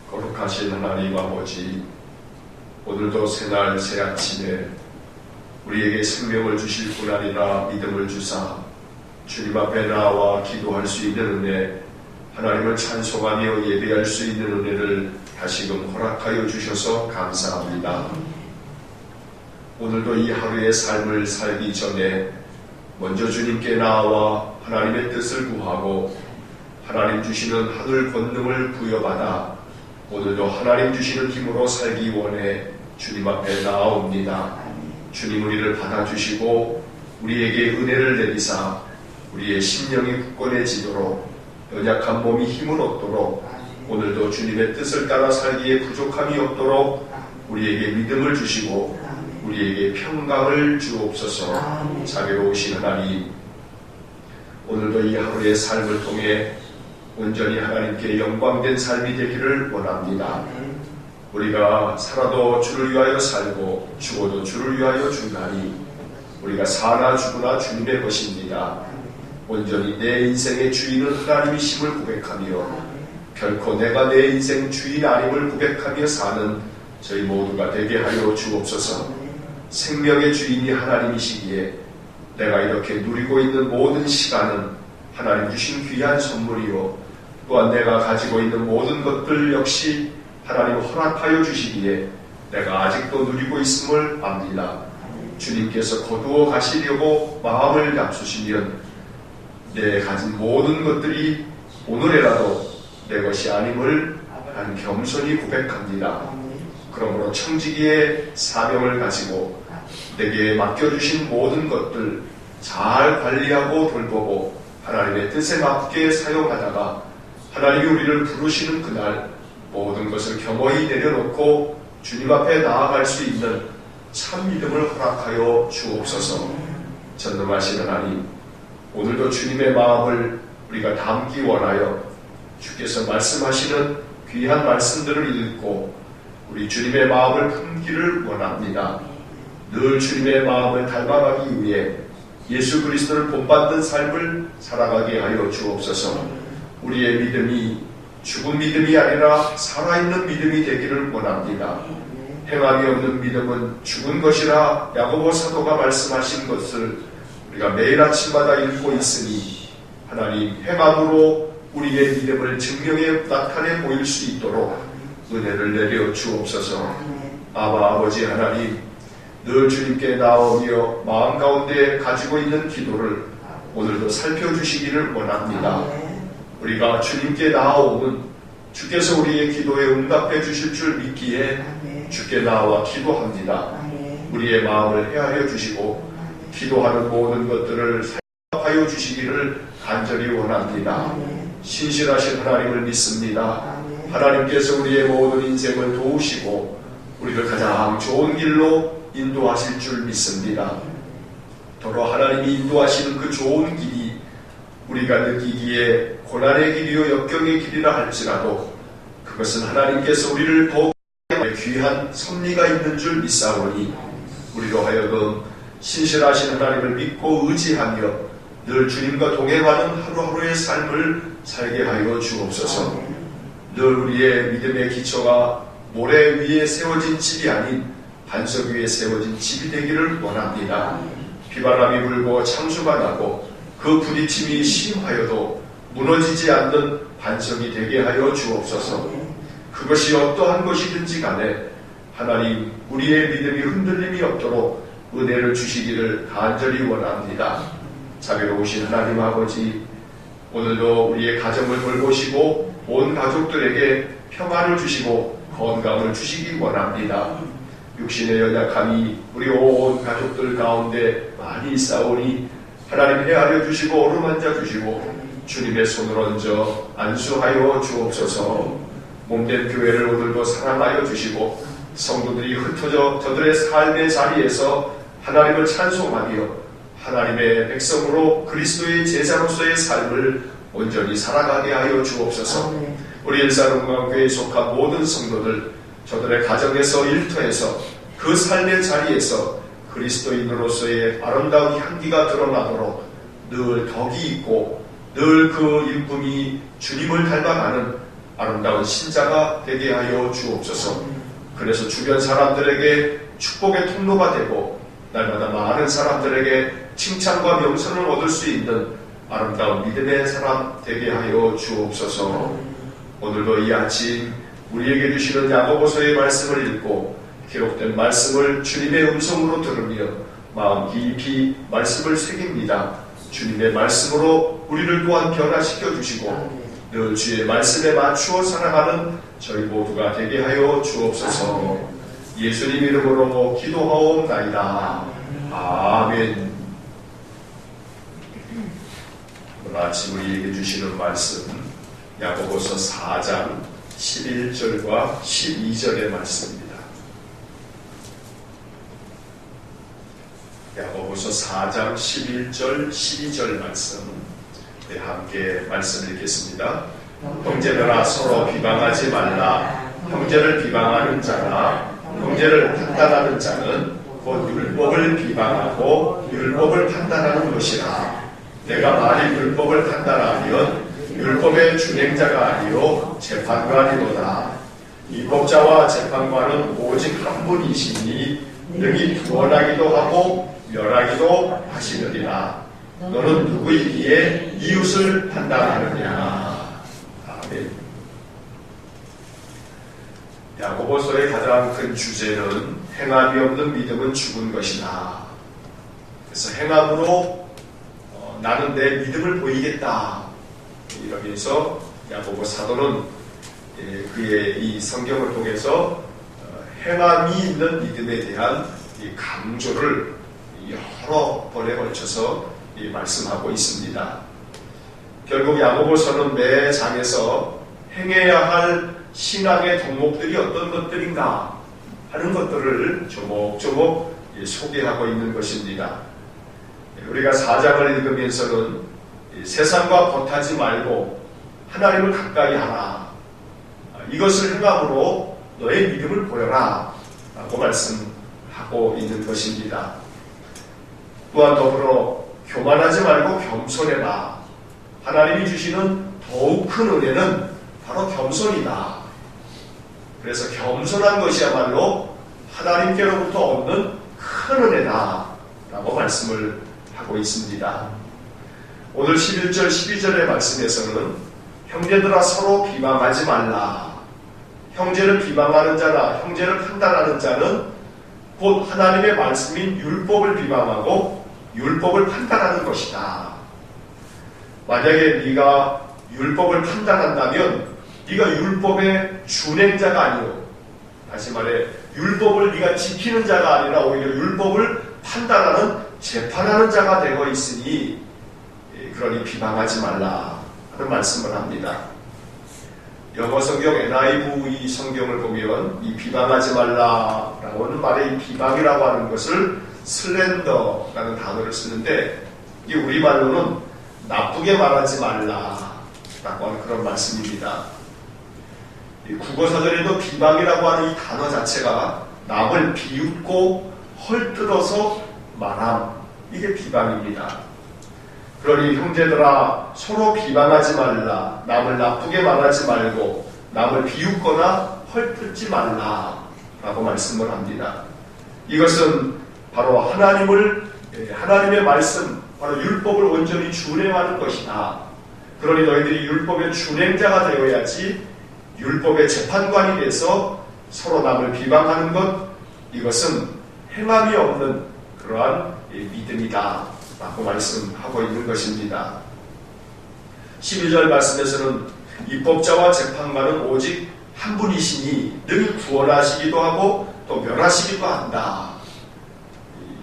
거룩하신 하나님 아버지, 오늘도 새날 새 아침에 우리에게 생명을 주실 뿐 아니라 믿음을 주사 주님 앞에 나와 기도할 수 있는 은혜, 하나님을 찬송하며 예배할 수 있는 은혜를 다시금 허락하여 주셔서 감사합니다. 오늘도 이 하루의 삶을 살기 전에 먼저 주님께 나와 하나님의 뜻을 구하고 하나님 주시는 하늘 권능을 부여받아 오늘도 하나님 주시는 힘으로 살기 원해 주님 앞에 나아옵니다. 주님 우리를 받아주시고 우리에게 은혜를 내리사 우리의 심령이 굳건해지도록 연약한 몸이 힘을 얻도록 오늘도 주님의 뜻을 따라 살기에 부족함이 없도록 우리에게 믿음을 주시고 우리에게 평강을 주옵소서. 자비로우신 하나님, 오늘도 이 하루의 삶을 통해 온전히 하나님께 영광된 삶이 되기를 원합니다. 우리가 살아도 주를 위하여 살고 죽어도 주를 위하여 죽나니 우리가 사나 죽으나 주님의 것입니다. 온전히 내 인생의 주인은 하나님이심을 고백하며 결코 내가 내 인생 주인 아님을 고백하며 사는 저희 모두가 되게 하여 주옵소서. 생명의 주인이 하나님이시기에 내가 이렇게 누리고 있는 모든 시간은 하나님 주신 귀한 선물이요, 또한 내가 가지고 있는 모든 것들 역시 하나님 허락하여 주시기에 내가 아직도 누리고 있음을 압니다. 주님께서 거두어 가시려고 마음을 잡수시면 내 가진 모든 것들이 오늘이라도 내 것이 아님을 난 겸손히 고백합니다. 그러므로 청지기의 사명을 가지고 내게 맡겨주신 모든 것들 잘 관리하고 돌보고 하나님의 뜻에 맞게 사용하다가 하나님이 우리를 부르시는 그날 모든 것을 겸허히 내려놓고 주님 앞에 나아갈 수 있는 참 믿음을 허락하여 주옵소서. 전능하신 하나님, 오늘도 주님의 마음을 우리가 담기 원하여 주께서 말씀하시는 귀한 말씀들을 읽고 우리 주님의 마음을 품기를 원합니다. 늘 주님의 마음을 닮아가기 위해 예수 그리스도를 본받는 삶을 살아가게 하여 주옵소서. 우리의 믿음이 죽은 믿음이 아니라 살아있는 믿음이 되기를 원합니다. 행함이 없는 믿음은 죽은 것이라 야고보 사도가 말씀하신 것을 우리가 매일 아침마다 읽고 있으니 하나님, 행함으로 우리의 믿음을 증명해 나타내 보일 수 있도록 은혜를 내려 주옵소서. 아버지 하나님, 늘 주님께 나오며 마음 가운데 가지고 있는 기도를 오늘도 살펴주시기를 원합니다. 우리가 주님께 나아오면 주께서 우리의 기도에 응답해 주실 줄 믿기에 주께 나와 기도합니다. 우리의 마음을 헤아려 주시고 기도하는 모든 것들을 사용하여 주시기를 간절히 원합니다. 신실하신 하나님을 믿습니다. 하나님께서 우리의 모든 인생을 도우시고 우리를 가장 좋은 길로 인도하실 줄 믿습니다. 더러 하나님이 인도하시는 그 좋은 길이 우리가 느끼기에 고난의 길이요 역경의 길이라 할지라도 그것은 하나님께서 우리를 더욱 귀한 섭리가 있는 줄 믿사오니 우리로 하여금 신실하신 하나님을 믿고 의지하며 늘 주님과 동행하는 하루하루의 삶을 살게 하여 주옵소서. 늘 우리의 믿음의 기초가 모래 위에 세워진 집이 아닌 반석 위에 세워진 집이 되기를 원합니다. 비바람이 불고 창수가 나고 그 부딪힘이 심하여도 무너지지 않는 반석이 되게 하여 주옵소서. 그것이 어떠한 것이든지 간에 하나님, 우리의 믿음이 흔들림이 없도록 은혜를 주시기를 간절히 원합니다. 자비로우신 하나님 아버지, 오늘도 우리의 가정을 돌보시고 온 가족들에게 평안을 주시고 건강을 주시기 원합니다. 육신의 연약함이 우리 온 가족들 가운데 많이 있사오니 하나님 헤아려 주시고 어루만져 주시고 주님의 손을 얹어 안수하여 주옵소서. 몸된 교회를 오늘도 사랑하여 주시고 성도들이 흩어져 저들의 삶의 자리에서 하나님을 찬송하며 하나님의 백성으로 그리스도의 제자로서의 삶을 온전히 살아가게 하여 주옵소서. 우리 일사롱강교회에 속한 모든 성도들, 저들의 가정에서 일터에서 그 삶의 자리에서 그리스도인으로서의 아름다운 향기가 드러나도록 늘 덕이 있고 늘 그 일품이 주님을 닮아가는 아름다운 신자가 되게 하여 주옵소서. 그래서 주변 사람들에게 축복의 통로가 되고 날마다 많은 사람들에게 칭찬과 명성을 얻을 수 있는 아름다운 믿음의 사람 되게 하여 주옵소서. 오늘도 이 아침 우리에게 주시는 야고보서의 말씀을 읽고 기록된 말씀을 주님의 음성으로 들으며 마음 깊이 말씀을 새깁니다. 주님의 말씀으로 우리를 또한 변화시켜 주시고 늘 주의 말씀에 맞추어 살아가는 저희 모두가 되게 하여 주옵소서. 예수님 이름으로 기도하옵나이다. 아멘. 오늘 아침 우리에게 주시는 말씀 야고보서 4장 11절과 12절의 말씀입니다. 야고보서 4장 11절 12절 말씀 함께 말씀 읽겠습니다. 형제들아 서로 비방하지 말라. 형제를 비방하는 자나 형제를 판단하는 자는 곧 율법을 비방하고 율법을 판단하는 것이라. 내가 만일 율법을 판단하면 율법의 준행자가 아니요 재판관이로다. 입법자와 재판관은 오직 한 분이시니 능히 구원하기도 하고 멸하기도 하시느니라. 너는 누구이기에 이웃을 판단하느냐. 아멘. 야고보서의 가장 큰 주제는 행함이 없는 믿음은 죽은 것이다. 그래서 행함으로 나는 내 믿음을 보이겠다. 이러면서 야고보 사도는 그의 이 성경을 통해서 행함이 있는 믿음에 대한 이 강조를 여러 번에 걸쳐서 말씀하고 있습니다. 결국 야고보서는 매 장에서 행해야 할 신앙의 덕목들이 어떤 것들인가 하는 것들을 조목조목 소개하고 있는 것입니다. 우리가 4장을 읽으면서는 세상과 겉하지 말고 하나님을 가까이 하라. 이것을 행함으로 너의 믿음을 보여라 라고 말씀하고 있는 것입니다. 또한 더불어 교만하지 말고 겸손해라. 하나님이 주시는 더욱 큰 은혜는 바로 겸손이다. 그래서 겸손한 것이야말로 하나님께로부터 얻는 큰 은혜다 라고 말씀을 하고 있습니다. 오늘 11절 12절의 말씀에서는 형제들아 서로 비방하지 말라. 형제를 비방하는 자나 형제를 판단하는 자는 곧 하나님의 말씀인 율법을 비방하고 율법을 판단하는 것이다. 만약에 네가 율법을 판단한다면 네가 율법의 준행자가 아니오. 다시 말해 율법을 네가 지키는 자가 아니라 오히려 율법을 판단하는 재판하는 자가 되어 있으니 그러니 비방하지 말라 하는 말씀을 합니다. 영어 성경 NIV 이 성경을 보면 이 비방하지 말라라고 하는 말에 이 비방이라고 하는 것을 슬렌더라는 단어를 쓰는데 이게 우리말로는 나쁘게 말하지 말라라고 하는 그런 말씀입니다. 국어사전에도 비방이라고 하는 이 단어 자체가 남을 비웃고 헐뜯어서 말함, 이게 비방입니다. 그러니 형제들아 서로 비방하지 말라. 남을 나쁘게 말하지 말고 남을 비웃거나 헐뜯지 말라 라고 말씀을 합니다. 이것은 바로 하나님의 말씀, 바로 율법을 온전히 준행하는 것이다. 그러니 너희들이 율법의 준행자가 되어야지 율법의 재판관이 돼서 서로 남을 비방하는 것, 이것은 행함이 없는 그러한 믿음이다 라고 말씀하고 있는 것입니다. 12절 말씀에서는 입법자와 재판관은 오직 한 분이시니 늘 구원하시기도 하고 또 멸하시기도 한다.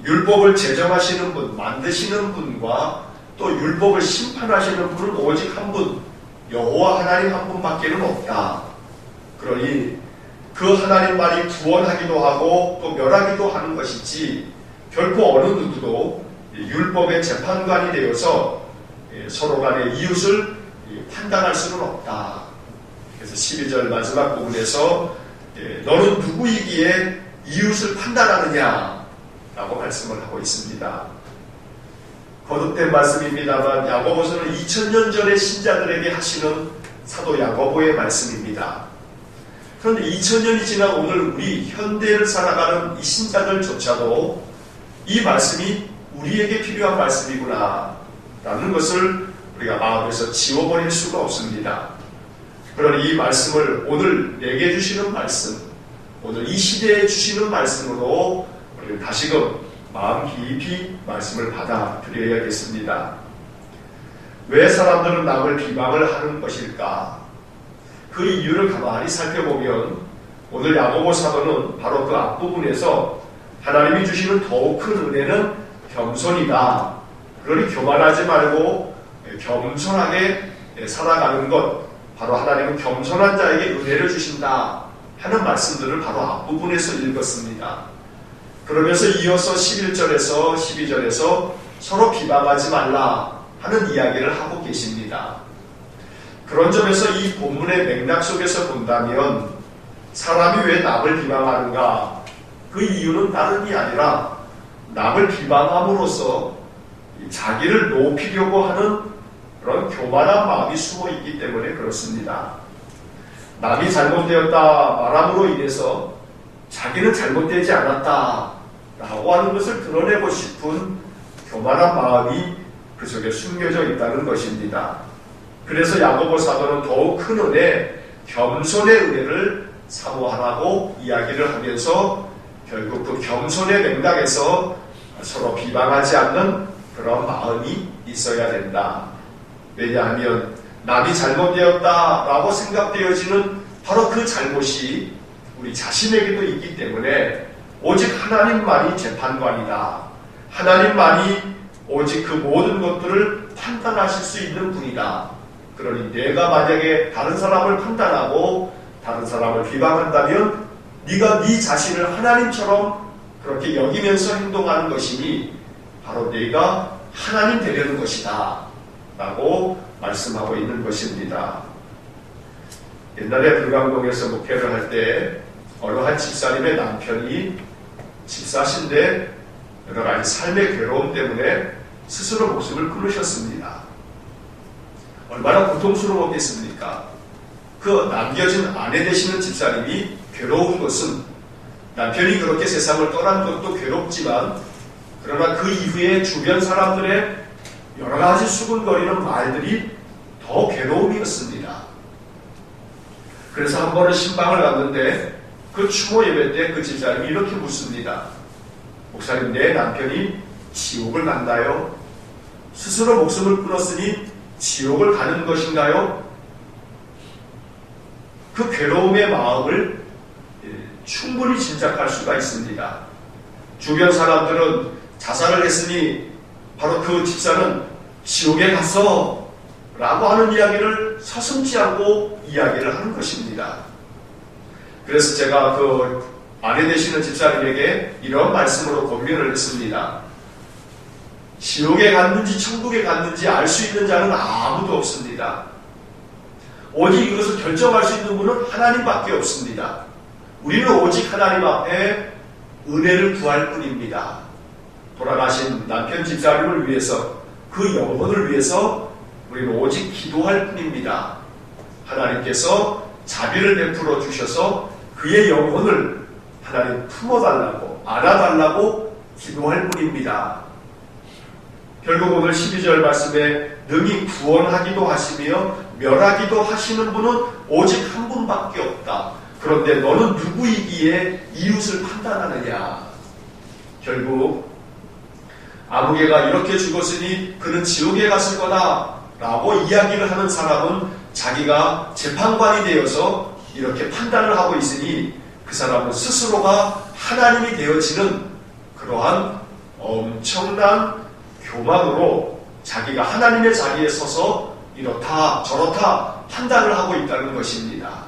율법을 제정하시는 분, 만드시는 분과 또 율법을 심판하시는 분은 오직 한 분, 여호와 하나님 한 분밖에는 없다. 그러니 그 하나님만이 구원하기도 하고 또 멸하기도 하는 것이지 결코 어느 누구도 율법의 재판관이 되어서 서로 간의 이웃을 판단할 수는 없다. 그래서 12절 마지막 부분에서 너는 누구이기에 이웃을 판단하느냐 라고 말씀을 하고 있습니다. 거듭된 말씀입니다만 야고보서는 2000년 전의 신자들에게 하시는 사도 야고보의 말씀입니다. 그런데 2000년이 지난 오늘 우리 현대를 살아가는 이 신자들조차도 이 말씀이 우리에게 필요한 말씀이구나 라는 것을 우리가 마음에서 지워버릴 수가 없습니다. 그러니 이 말씀을 오늘 내게 주시는 말씀, 오늘 이 시대에 주시는 말씀으로 우리는 다시금 마음 깊이 말씀을 받아들여야겠습니다. 왜 사람들은 남을 비방을 하는 것일까? 그 이유를 가만히 살펴보면 오늘 야고보 사도는 바로 그 앞부분에서 하나님이 주시는 더욱 큰 은혜는 겸손이다. 그러니 교만하지 말고 겸손하게 살아가는 것, 바로 하나님은 겸손한 자에게 은혜를 주신다 하는 말씀들을 바로 앞부분에서 읽었습니다. 그러면서 이어서 11절에서 12절에서 서로 비방하지 말라 하는 이야기를 하고 계십니다. 그런 점에서 이 본문의 맥락 속에서 본다면 사람이 왜 남을 비방하는가? 그 이유는 다름이 아니라 남을 비방함으로써 자기를 높이려고 하는 그런 교만한 마음이 숨어 있기 때문에 그렇습니다. 남이 잘못되었다 말함으로 인해서 자기는 잘못되지 않았다 라고 하는 것을 드러내고 싶은 교만한 마음이 그 속에 숨겨져 있다는 것입니다. 그래서 야고보 사도는 더욱 큰 은혜, 겸손의 은혜를 사모하라고 이야기를 하면서 결국 그 겸손의 맥락에서 서로 비방하지 않는 그런 마음이 있어야 된다. 왜냐하면 남이 잘못되었다라고 생각되어지는 바로 그 잘못이 우리 자신에게도 있기 때문에 오직 하나님만이 재판관이다. 하나님만이 오직 그 모든 것들을 판단하실 수 있는 분이다. 그러니 내가 만약에 다른 사람을 판단하고 다른 사람을 비방한다면 네가 네 자신을 하나님처럼 그렇게 여기면서 행동하는 것이니 바로 네가 하나님 되려는 것이다 라고 말씀하고 있는 것입니다. 옛날에 불광동에서 목회를 할 때 어느 한 집사님의 남편이 집사신데 여러 가지 삶의 괴로움 때문에 스스로 목숨을 끊으셨습니다. 얼마나 고통스러웠겠습니까? 그 남겨진 아내 되시는 집사님이 괴로운 것은 남편이 그렇게 세상을 떠난 것도 괴롭지만 그러나 그 이후에 주변 사람들의 여러 가지 수군거리는 말들이 더 괴로움이었습니다. 그래서 한 번은 신방을 갔는데 그 추모 예배 때 그 집사님이 이렇게 묻습니다. 목사님, 내 남편이 지옥을 간다요? 스스로 목숨을 끊었으니 지옥을 가는 것인가요? 그 괴로움의 마음을 충분히 짐작할 수가 있습니다. 주변 사람들은 자살을 했으니 바로 그 집사는 지옥에 갔어 라고 하는 이야기를 서슴지 않고 이야기를 하는 것입니다. 그래서 제가 그 아내 되시는 집사님에게 이런 말씀으로 권면을 했습니다. 지옥에 갔는지 천국에 갔는지 알 수 있는 자는 아무도 없습니다. 오직 이것을 결정할 수 있는 분은 하나님밖에 없습니다. 우리는 오직 하나님 앞에 은혜를 구할 뿐입니다. 돌아가신 남편 집사님을 위해서, 그 영혼을 위해서 우리는 오직 기도할 뿐입니다. 하나님께서 자비를 베풀어 주셔서 그의 영혼을 하나님 품어달라고, 안아달라고 기도할 뿐입니다. 결국 오늘 12절 말씀에 능히 구원하기도 하시며 멸하기도 하시는 분은 오직 한 분밖에 없다. 그런데 너는 누구이기에 이웃을 판단하느냐. 결국 아무개가 이렇게 죽었으니 그는 지옥에 갔을 거다 라고 이야기를 하는 사람은 자기가 재판관이 되어서 이렇게 판단을 하고 있으니 그 사람은 스스로가 하나님이 되어지는 그러한 엄청난 교만으로 자기가 하나님의 자리에 서서 이렇다 저렇다 판단을 하고 있다는 것입니다.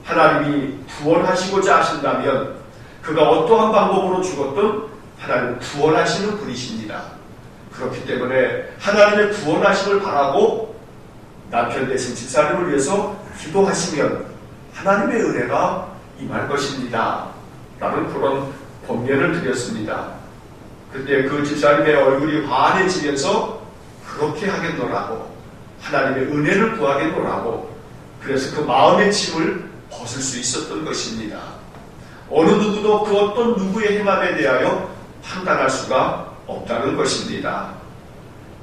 하나님이 구원하시고자 하신다면 그가 어떠한 방법으로 죽었든 하나님은 구원하시는 분이십니다. 그렇기 때문에 하나님의 구원하심을 바라고 남편 되신 집사님을 위해서 기도하시면 하나님의 은혜가 임할 것입니다. 라는 그런 권면을 드렸습니다. 그때 그 집사님의 얼굴이 환해지면서 그렇게 하겠노라고, 하나님의 은혜를 구하겠노라고 그래서 그 마음의 짐을 벗을 수 있었던 것입니다. 어느 누구도 그 어떤 누구의 행함에 대하여 판단할 수가 없다는 것입니다.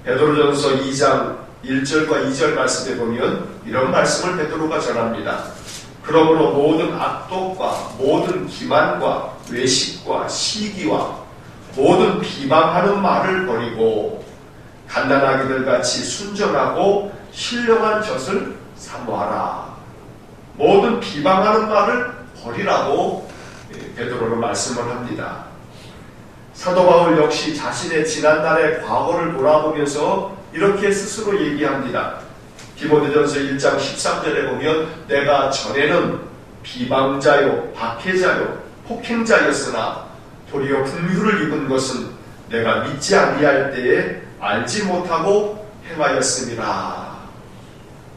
베드로전서 2장 1절과 2절 말씀에 보면 이런 말씀을 베드로가 전합니다. 그러므로 모든 악독과 모든 기만과 외식과 시기와 모든 비방하는 말을 버리고 갓난아기들 같이 순전하고 신령한 젖을 사모하라. 모든 비방하는 말을 버리라고 베드로는 말씀을 합니다. 사도 바울 역시 자신의 지난날의 과거를 돌아보면서 이렇게 스스로 얘기합니다. 디모데전서 1장 13절에 보면 내가 전에는 비방자요 박해자요 폭행자였으나 도리어 긍휼을 입은 것은 내가 믿지 아니할 때에 알지 못하고 행하였음이라.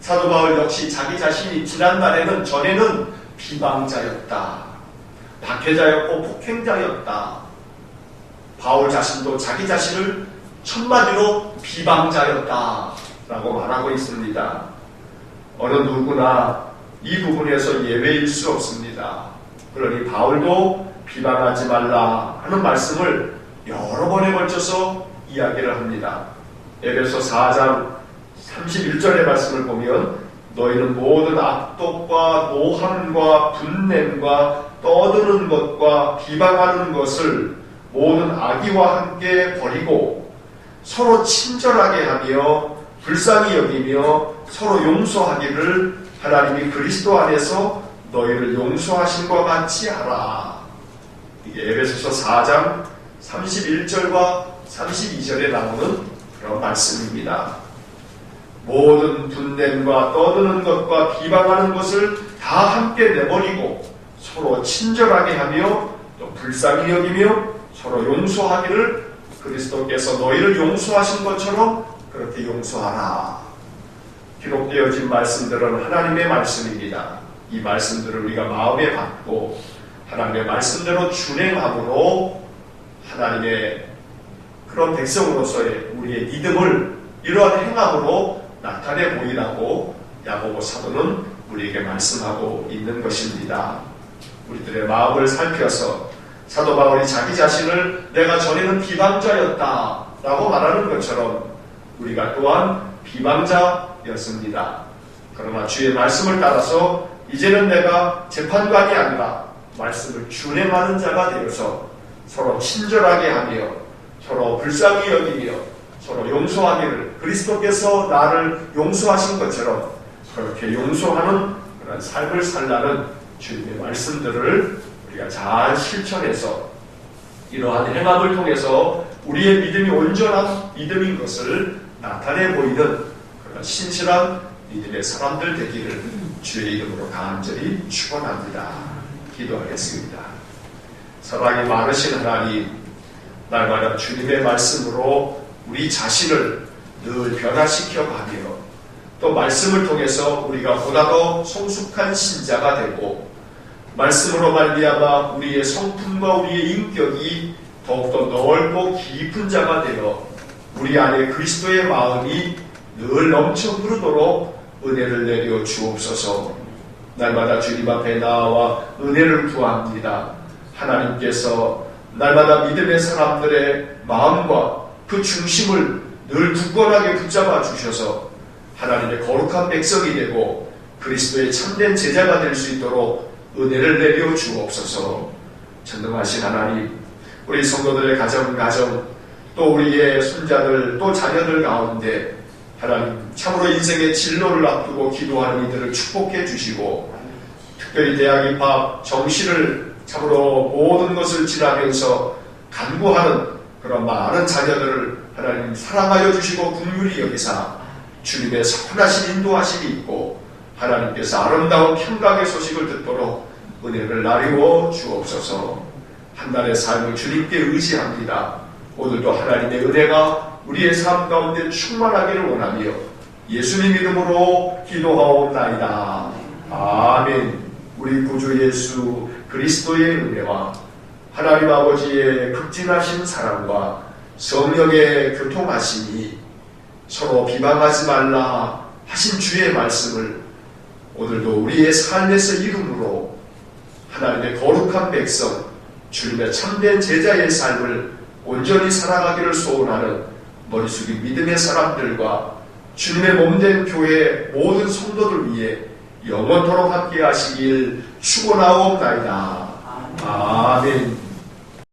사도 바울 역시 자기 자신이 지난날에는 전에는 비방자였다, 박해자였고 폭행자였다. 바울 자신도 자기 자신을 첫마디로 비방자였다 라고 말하고 있습니다. 어느 누구나 이 부분에서 예외일 수 없습니다. 그러니 바울도 비방하지 말라 하는 말씀을 여러 번에 걸쳐서 이야기를 합니다. 에베소 4장 31절의 말씀을 보면 너희는 모든 악독과 노함과 분냄과 떠드는 것과 비방하는 것을 모든 악의와 함께 버리고 서로 친절하게 하며 불쌍히 여기며 서로 용서하기를 하나님이 그리스도 안에서 너희를 용서하신 것 같이 하라. 이게 에베소서 4장 31절과 32절에 나오는 그런 말씀입니다. 모든 분냄과 떠드는 것과 비방하는 것을 다 함께 내버리고 서로 친절하게 하며 또 불쌍히 여기며 서로 용서하기를 그리스도께서 너희를 용서하신 것처럼 그렇게 용서하라. 기록되어진 말씀들은 하나님의 말씀입니다. 이 말씀들을 우리가 마음에 받고 하나님의 말씀대로 준행함으로 하나님의 그런 백성으로서의 우리의 믿음을 이러한 행함으로 나타내 보이라고 야고보 사도는 우리에게 말씀하고 있는 것입니다. 우리들의 마음을 살펴서 사도 바울이 자기 자신을 내가 전에는 비방자였다 라고 말하는 것처럼 우리가 또한 비방자였습니다. 그러나 주의 말씀을 따라서 이제는 내가 재판관이 아니라 말씀을 준행하는 자가 되어서 서로 친절하게 하며 서로 불쌍히 여기며 서로 용서하기를 그리스도께서 나를 용서하신 것처럼 그렇게 용서하는 그런 삶을 살라는 주님의 말씀들을 우리가 잘 실천해서 이러한 행함을 통해서 우리의 믿음이 온전한 믿음인 것을 나타내 보이는 그런 신실한 믿음의 사람들 되기를 주의 이름으로 간절히 축원합니다. 기도하겠습니다. 사랑이 많으신 하나님, 날마다 주님의 말씀으로 우리 자신을 늘 변화시켜 가며 또 말씀을 통해서 우리가 보다 더 성숙한 신자가 되고 말씀으로 말미암아 우리의 성품과 우리의 인격이 더욱더 넓고 깊은 자가 되어 우리 안에 그리스도의 마음이 늘 넘쳐 흐르도록 은혜를 내려 주옵소서. 날마다 주님 앞에 나와 은혜를 구합니다. 하나님께서 날마다 믿음의 사람들의 마음과 그 중심을 늘 굳건하게 붙잡아 주셔서 하나님의 거룩한 백성이 되고 그리스도의 참된 제자가 될 수 있도록 은혜를 내려 주옵소서. 전능하신 하나님, 우리 성도들의 가정 또 우리의 손자들 또 자녀들 가운데 하나님 참으로 인생의 진로를 앞두고 기도하는 이들을 축복해 주시고 특별히 대학 입학 정시를 참으로 모든 것을 지나면서 간구하는 그런 많은 자녀들을 하나님 사랑하여 주시고 긍휼히 여기사 주님의 선하신 인도하심이 있고 하나님께서 아름다운 평강의 소식을 듣도록 은혜를 나누어 주옵소서. 한날의 삶을 주님께 의지합니다. 오늘도 하나님의 은혜가 우리의 삶 가운데 충만하기를 원하며 예수님 이름으로 기도하옵나이다. 아멘. 우리 구주 예수 그리스도의 은혜와 하나님 아버지의 극진하신 사랑과 성령의 교통하심이 서로 비방하지 말라 하신 주의 말씀을 오늘도 우리의 삶에서 이름으로 하나님의 거룩한 백성, 주님의 참된 제자의 삶을 온전히 살아가기를 소원하는 머리 숙인 믿음의 사람들과 주님의 몸된 교회 모든 성도들 위해 영원토록 함께 하시길 축원하옵나이다. 아멘.